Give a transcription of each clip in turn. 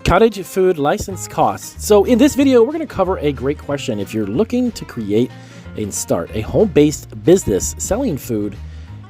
Cottage food license costs. So in this video, we're going to cover a great question. If you're looking to create and start a home-based business selling food,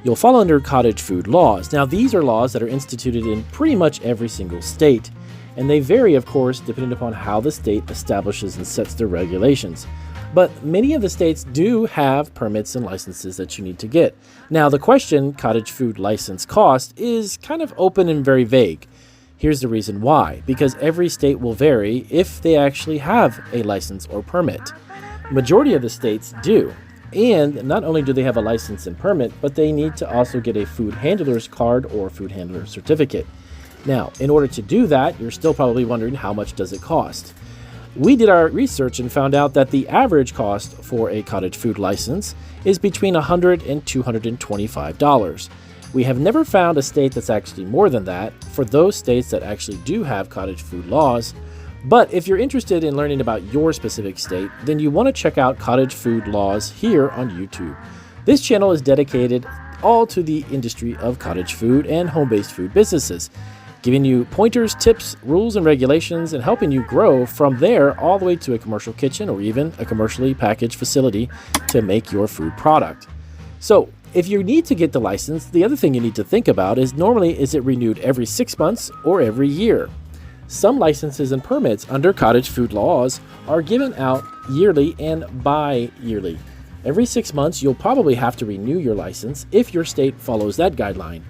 you'll fall under cottage food laws. Now, these are laws that are instituted in pretty much every single state, and they vary, of course, depending upon how the state establishes and sets their regulations. But many of the states do have permits and licenses that you need to get. Now, the question, cottage food license cost, is kind of open and very vague. Here's the reason why. Because every state will vary if they actually have a license or permit. Majority of the states do. And not only do they have a license and permit, but they need to also get a food handler's card or food handler certificate. Now, in order to do that, you're still probably wondering, how much does it cost? We did our research and found out that the average cost for a cottage food license is between $100 and $225. We have never found a state that's actually more than that for those states that actually do have cottage food laws. But if you're interested in learning about your specific state, then you want to check out Cottage Food Laws here on YouTube. This channel is dedicated all to the industry of cottage food and home-based food businesses, giving you pointers, tips, rules, and regulations, and helping you grow from there all the way to a commercial kitchen or even a commercially packaged facility to make your food product. So if you need to get the license, the other thing you need to think about is, normally, is it renewed every 6 months or every year? Some licenses and permits under cottage food laws are given out yearly and bi-yearly. Every 6 months, you'll probably have to renew your license if your state follows that guideline.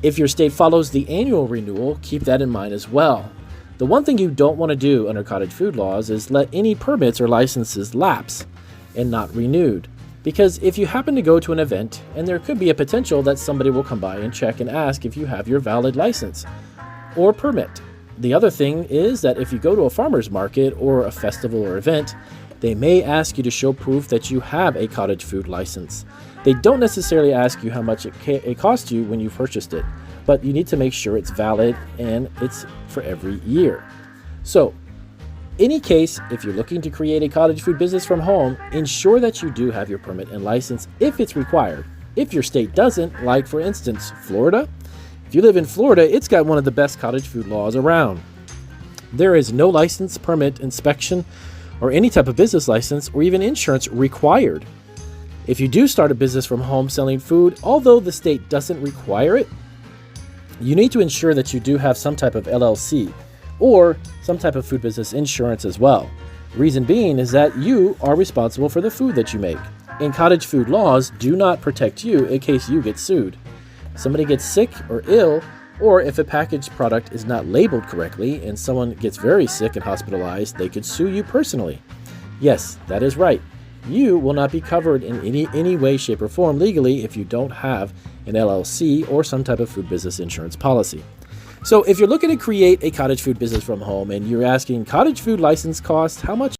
If your state follows the annual renewal, keep that in mind as well. The one thing you don't want to do under cottage food laws is let any permits or licenses lapse and not renewed. Because if you happen to go to an event, and there could be a potential that somebody will come by and check and ask if you have your valid license or permit. The other thing is that if you go to a farmer's market or a festival or event, they may ask you to show proof that you have a cottage food license. They don't necessarily ask you how much it cost you when you purchased it, but you need to make sure it's valid and it's for every year. So, any case, if you're looking to create a cottage food business from home, ensure that you do have your permit and license if it's required. If your state doesn't, like for instance, Florida, if you live in Florida, it's got one of the best cottage food laws around. There is no license, permit, inspection, or any type of business license or even insurance required. If you do start a business from home selling food, although the state doesn't require it, you need to ensure that you do have some type of LLC or some type of food business insurance as well. Reason being is that you are responsible for the food that you make. And cottage food laws do not protect you in case you get sued. Somebody gets sick or ill, or if a packaged product is not labeled correctly and someone gets very sick and hospitalized, they could sue you personally. Yes, that is right. You will not be covered in any way, shape, or form legally if you don't have an LLC or some type of food business insurance policy. So if you're looking to create a cottage food business from home and you're asking, cottage food license cost, how much